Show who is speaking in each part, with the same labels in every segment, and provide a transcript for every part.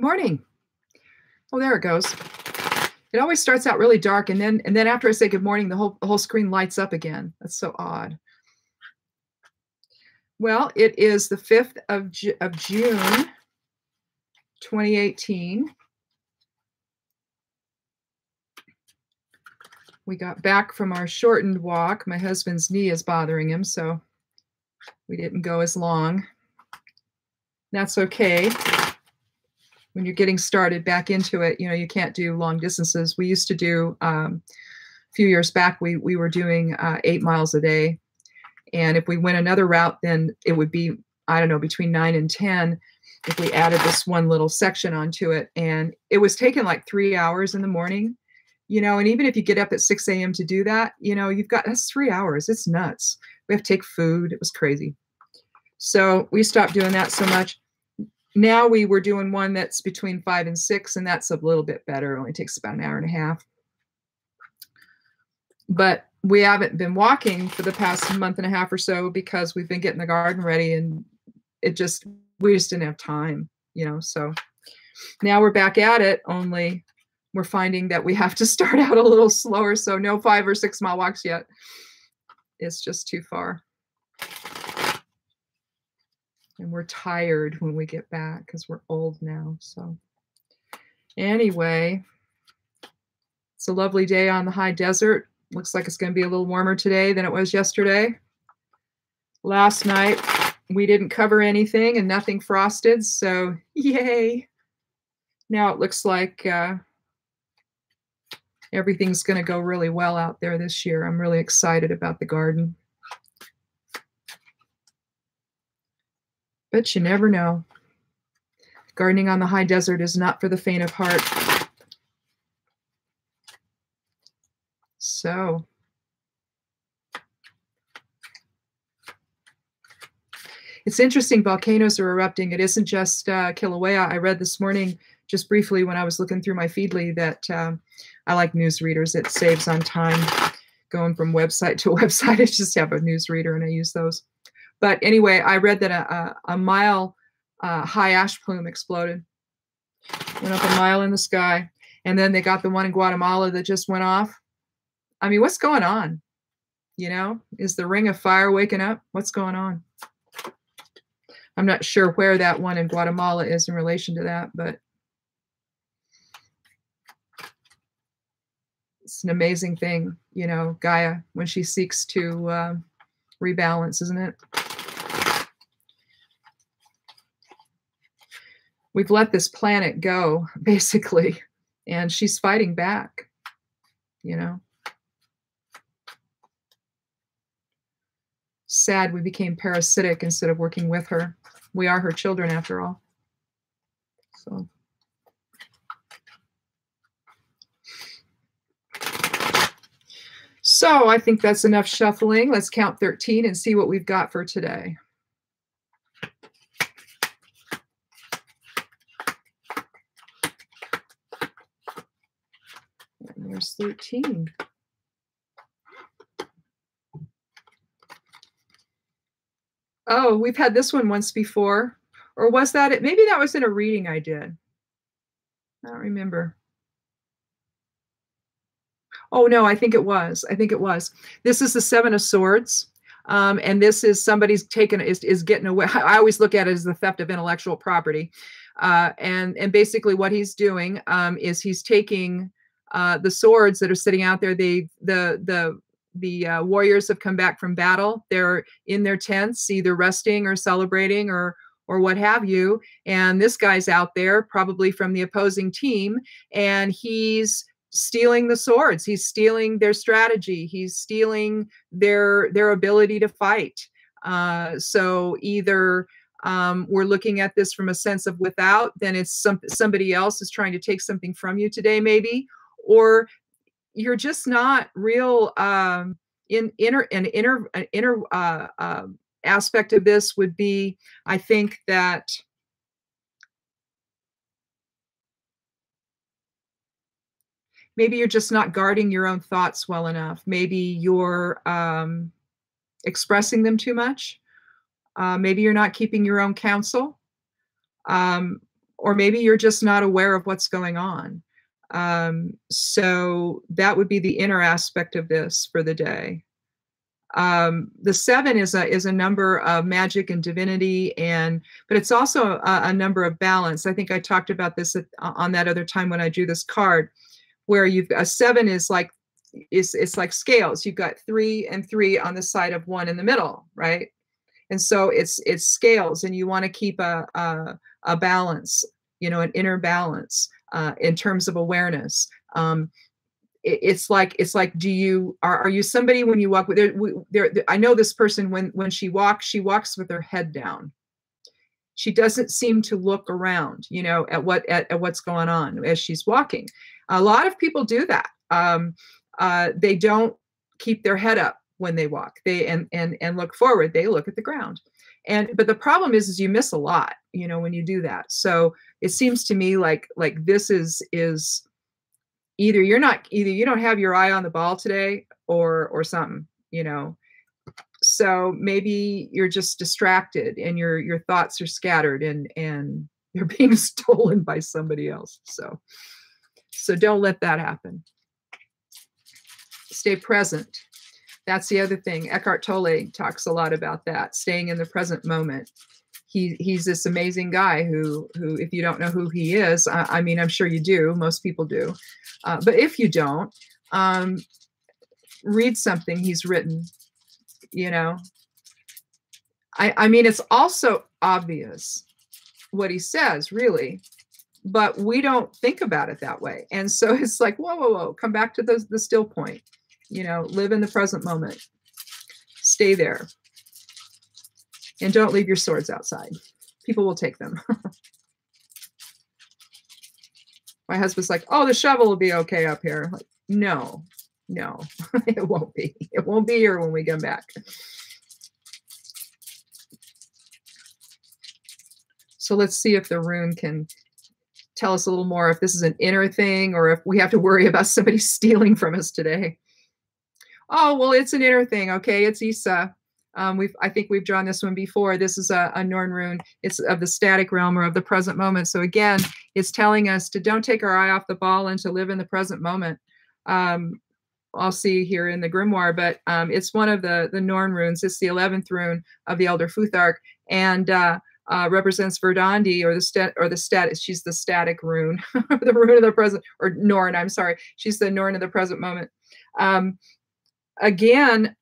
Speaker 1: morning. Oh, there it goes. It always starts out really dark, and then after I say good morning, the whole screen lights up again. That's so odd. Well, it is the 5th of June, 2018. We got back from our shortened walk. My husband's knee is bothering him, so we didn't go as long. That's okay. When you're getting started back into it, you can't do long distances. We used to do, a few years back, we were doing 8 miles a day. And if we went another route, then it would be, I don't know, between 9 and 10 if we added this one little section onto it. And it was taking like 3 hours in the morning, and even if you get up at 6 a.m. to do that, that's 3 hours. It's nuts. We have to take food. It was crazy. So we stopped doing that so much. Now we were doing one that's between 5 and 6, and that's a little bit better. It only takes about an hour and a half. But we haven't been walking for the past month and a half or so because we've been getting the garden ready, and we just didn't have time, So now we're back at it, only we're finding that we have to start out a little slower. So no 5 or 6 mile walks yet. It's just too far. And we're tired when we get back because we're old now. So anyway, it's a lovely day on the high desert. Looks like it's going to be a little warmer today than it was yesterday. Last night, we didn't cover anything and nothing frosted, so yay. Now it looks like everything's going to go really well out there this year. I'm really excited about the garden. But you never know. Gardening on the high desert is not for the faint of heart. So it's interesting, volcanoes are erupting. It isn't just Kilauea. I read this morning, just briefly when I was looking through my Feedly, that I like news readers. It saves on time going from website to website. I just have a news reader and I use those. But anyway, I read that a mile high ash plume exploded. Went up a mile in the sky. And then they got the one in Guatemala that just went off. I mean, what's going on? Is the ring of fire waking up? What's going on? I'm not sure where that one in Guatemala is in relation to that, but it's an amazing thing, Gaia, when she seeks to rebalance, isn't it? We've let this planet go, basically, and she's fighting back, Sad we became parasitic instead of working with her. We are her children, after all. So I think that's enough shuffling. Let's count 13 and see what we've got for today. And there's 13. Oh, we've had this one once before. Or was that it? Maybe that was in a reading I did. I don't remember. Oh, no, I think it was. This is the 7 of Swords. And this is somebody's is getting away. I always look at it as the theft of intellectual property. And basically what he's doing is he's taking the swords that are sitting out there. The warriors have come back from battle. They're in their tents, either resting or celebrating or what have you. And this guy's out there, probably from the opposing team, and he's stealing the swords. He's stealing their strategy. He's stealing their ability to fight. So either we're looking at this from a sense of without, then it's somebody else is trying to take something from you today, maybe, or you're just not real. An inner aspect of this would be, I think, that maybe you're just not guarding your own thoughts well enough. Maybe you're expressing them too much. Maybe you're not keeping your own counsel. or maybe you're just not aware of what's going on. So that would be the inner aspect of this for the day. The 7 is a number of magic and divinity, but it's also a number of balance. I think I talked about this on that other time when I drew this card, where you've a 7 is like it's like scales. You've got 3 and 3 on the side of 1 in the middle, right? And so it's scales, and you want to keep a balance, an inner balance in terms of awareness. It's like are you somebody when you walk with there? I know this person when she walks with her head down. She doesn't seem to look around, at what's going on as she's walking. A lot of people do that. They don't keep their head up when they walk. They and look forward. They look at the ground. But the problem is you miss a lot, when you do that. So it seems to me like this is either you don't have your eye on the ball today or something, So maybe you're just distracted and your thoughts are scattered and you're being stolen by somebody else. So don't let that happen. Stay present. That's the other thing. Eckhart Tolle talks a lot about that, staying in the present moment. He's this amazing guy who if you don't know who he is, I mean, I'm sure you do. Most people do. But if you don't, read something he's written, I mean, it's also obvious what he says, really, but we don't think about it that way. And so it's like, whoa, come back to the still point, live in the present moment, stay there. And don't leave your swords outside. People will take them. My husband's like, oh, the shovel will be okay up here. Like, no, it won't be. It won't be here when we come back. So let's see if the rune can tell us a little more, if this is an inner thing or if we have to worry about somebody stealing from us today. Oh, well, it's an inner thing. Okay, it's Isa. I think we've drawn this one before. This is a Norn rune. It's of the static realm or of the present moment. So again, it's telling us to don't take our eye off the ball and to live in the present moment. I'll see here in the grimoire, but it's one of the Norn runes. It's the 11th rune of the Elder Futhark, and represents Verdandi, or the static. She's the static rune, the rune of the present, or Norn. I'm sorry, she's the Norn of the present moment. Again.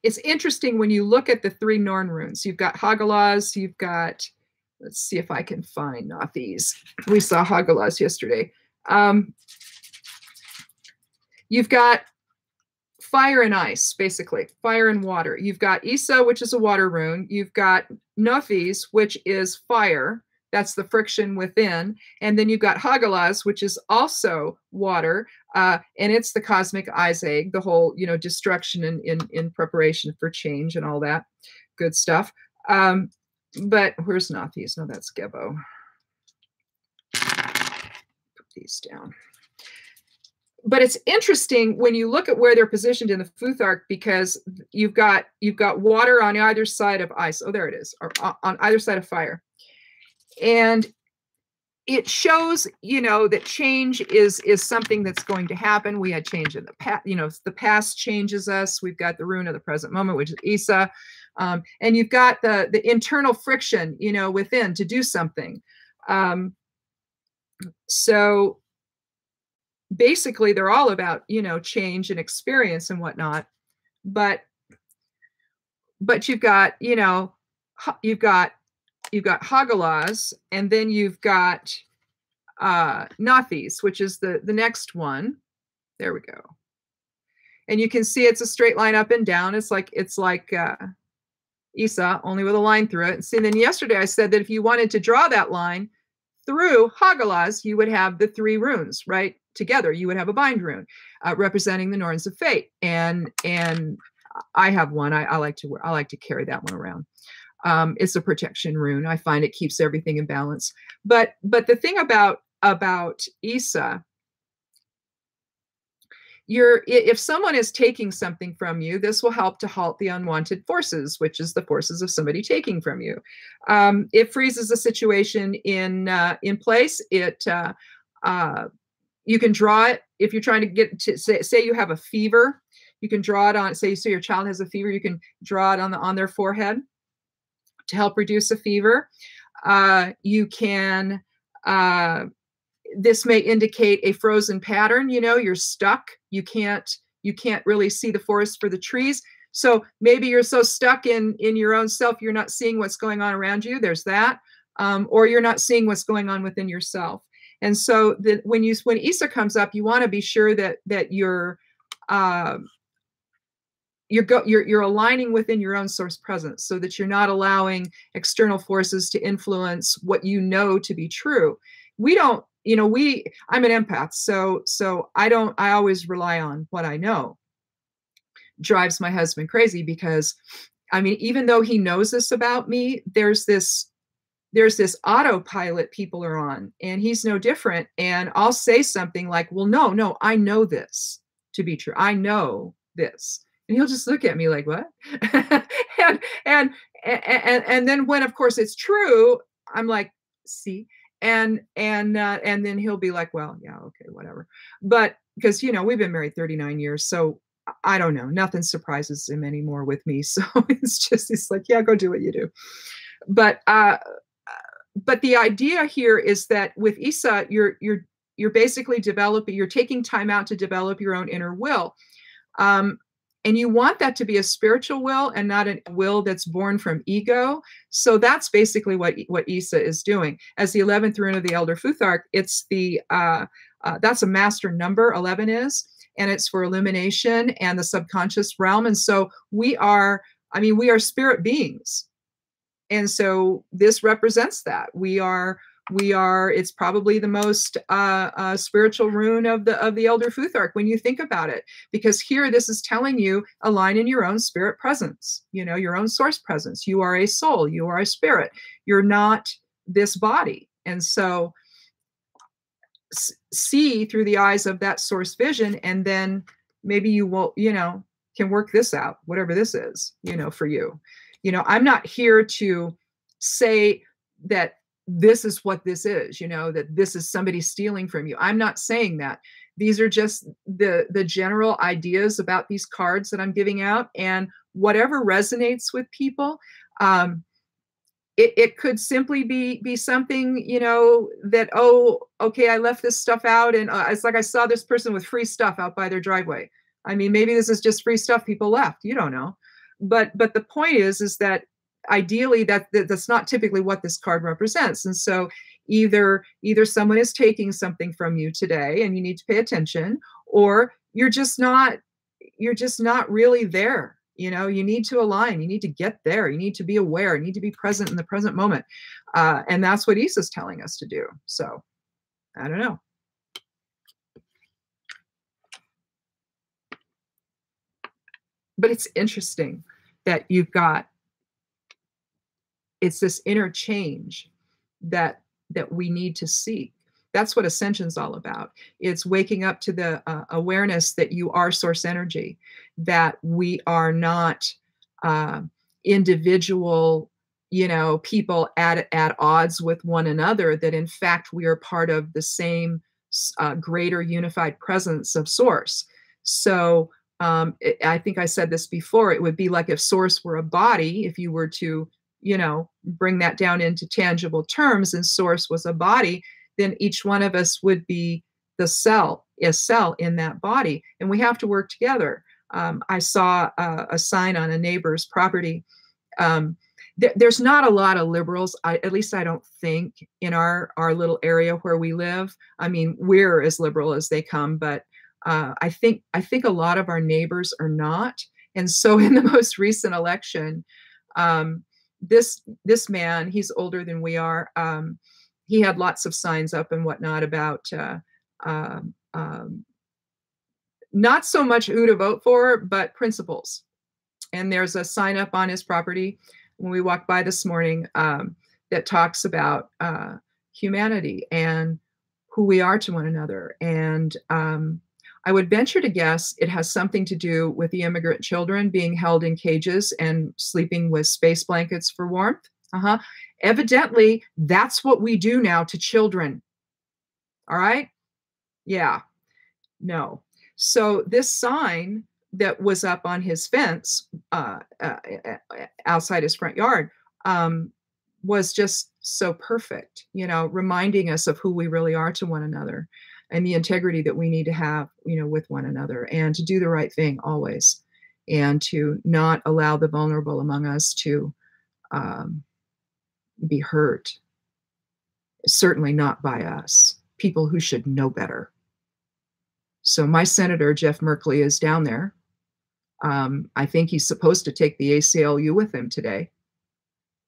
Speaker 1: It's interesting when you look at the 3 Norn runes. You've got Hagalaz, you've got, let's see if I can find Nathis. We saw Hagalaz yesterday. You've got fire and ice, basically, fire and water. You've got Isa, which is a water rune. You've got Nathis, which is fire. That's the friction within. And then you've got Hagalaz, which is also water. And it's the cosmic eyes egg, the whole, destruction in preparation for change and all that good stuff. But where's Nathis? No, that's Gebo. Put these down. But it's interesting when you look at where they're positioned in the Futhark, because you've got water on either side of ice. Oh, there it is, or on either side of fire. And it shows, that change is something that's going to happen. We had change in the past, the past changes us. We've got the rune of the present moment, which is Isa. And you've got the internal friction, within to do something. So basically they're all about, change and experience and whatnot. But you've got, you've got Hagalaz, and then you've got Nathis, which is the next one. There we go. And you can see it's a straight line up and down. It's like Isa, only with a line through it. And see, then yesterday I said that if you wanted to draw that line through Hagalaz, you would have the 3 runes, right? Together, you would have a bind rune representing the Norns of Fate. And I have one. I like to carry that one around. It's a protection rune. I find it keeps everything in balance. But the thing about Isa if someone is taking something from you, this will help to halt the unwanted forces, which is the forces of somebody taking from you. It freezes the situation in place. You can draw it if you're trying to get to say you have a fever. You can draw it on, say your child has a fever. You can draw it on their forehead to help reduce a fever. You can. This may indicate a frozen pattern. You're stuck. You can't really see the forest for the trees. So maybe you're so stuck in your own self, you're not seeing what's going on around you. There's that. Or you're not seeing what's going on within yourself. And so when Isa comes up, you want to be sure that you're aligning within your own source presence, so that you're not allowing external forces to influence what you know to be true. I'm an empath, so I always rely on what I know. Drives my husband crazy because, even though he knows this about me, there's this autopilot people are on, and he's no different. And I'll say something like, well, no, I know this to be true. I know this. And he'll just look at me like, what? and then when, of course, it's true, I'm like, see, and then he'll be like, well, yeah, okay, whatever. But because, we've been married 39 years. So I don't know, nothing surprises him anymore with me. So it's like, yeah, go do what you do. But the idea here is that with Isa, you're basically you're taking time out to develop your own inner will. And you want that to be a spiritual will and not a will that's born from ego. So that's basically what Isa is doing. As the 11th rune of the Elder Futhark, it's that's a master number, 11 is, and it's for illumination and the subconscious realm. And so we are spirit beings. And so this represents that. We are, it's probably the most spiritual rune of the Elder Futhark when you think about it, because here this is telling you align in your own spirit presence, your own source presence. You are a soul, you are a spirit, you're not this body. And so see through the eyes of that source vision, and then maybe you will, can work this out, whatever this is, for you. I'm not here to say that this is what this is, that this is somebody stealing from you. I'm not saying that. These are just the general ideas about these cards that I'm giving out, and whatever resonates with people. It could simply be something, that, oh, okay, I left this stuff out, and it's like I saw this person with free stuff out by their driveway. Maybe this is just free stuff people left. You don't know. But the point is that ideally that's not typically what this card represents. And so either someone is taking something from you today and you need to pay attention, or you're just not really there. You need to align, you need to get there, you need to be aware, you need to be present in the present moment. And that's what Isa's telling us to do. So I don't know. But it's interesting that it's this inner change that we need to seek. That's what Ascension's all about. It's waking up to the awareness that you are source energy, that we are not individual, people at odds with one another, that in fact we are part of the same greater unified presence of source. So I think I said this before, it would be like if source were a body, if you were to, bring that down into tangible terms, and source was a body, then each one of us would be a cell in that body. And we have to work together. I saw a sign on a neighbor's property. There's not a lot of liberals, at least I don't think, in our little area where we live. We're as liberal as they come, but I think a lot of our neighbors are not. And so in the most recent election, this man, he's older than we are. He had lots of signs up and whatnot about not so much who to vote for, but principles. And there's a sign up on his property when we walked by this morning that talks about humanity and who we are to one another. And I would venture to guess it has something to do with the immigrant children being held in cages and sleeping with space blankets for warmth. Uh-huh. Evidently, that's what we do now to children. All right? Yeah. No. So this sign that was up on his fence outside his front yard was just so perfect, reminding us of who we really are to one another and the integrity that we need to have, with one another, and to do the right thing always, and to not allow the vulnerable among us to um, be hurt. Certainly not by us, people who should know better. So my senator, Jeff Merkley, is down there. I think he's supposed to take the ACLU with him today.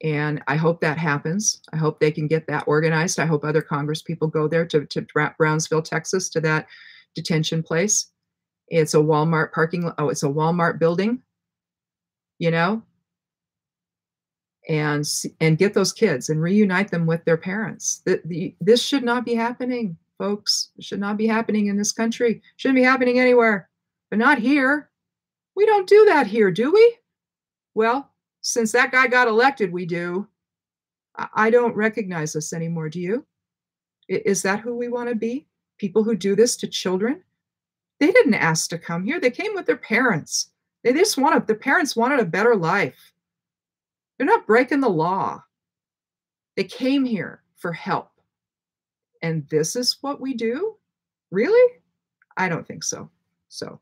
Speaker 1: And I hope that happens. I hope they can get that organized. I hope other Congress people go there to Brownsville, Texas, to that detention place. It's a Walmart parking lot. Oh, it's a Walmart building, and get those kids and reunite them with their parents. This should not be happening, folks. It should not be happening in this country. Shouldn't be happening anywhere, but not here. We don't do that here, do we? Well, since that guy got elected, we do. I don't recognize us anymore. Do you? Is that who we want to be? People who do this to children? They didn't ask to come here. They came with their parents. Their parents wanted a better life. They're not breaking the law. They came here for help. And this is what we do? Really? I don't think so. So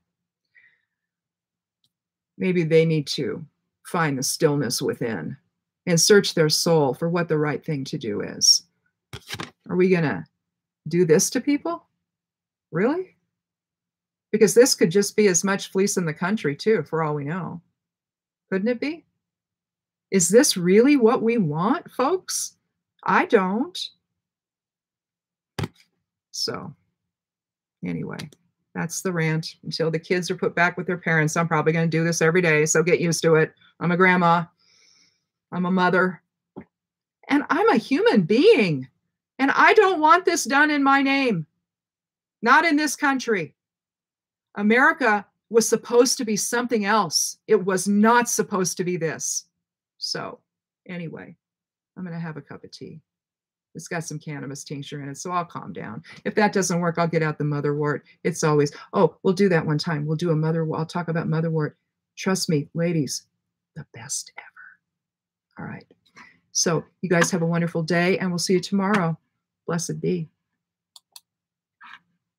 Speaker 1: maybe they need to find the stillness within and search their soul for what the right thing to do is. Are we going to do this to people? Really? Because this could just be as much fleece in the country too, for all we know. Couldn't it be? Is this really what we want, folks? I don't. So anyway, that's the rant. Until the kids are put back with their parents, I'm probably going to do this every day, so get used to it. I'm a grandma. I'm a mother. And I'm a human being. And I don't want this done in my name. Not in this country. America was supposed to be something else. It was not supposed to be this. So anyway, I'm going to have a cup of tea. It's got some cannabis tincture in it, so I'll calm down. If that doesn't work, I'll get out the motherwort. It's always, we'll do that one time. We'll do a motherwort. I'll talk about motherwort. Trust me, ladies, the best ever. All right. So you guys have a wonderful day, and we'll see you tomorrow. Blessed be.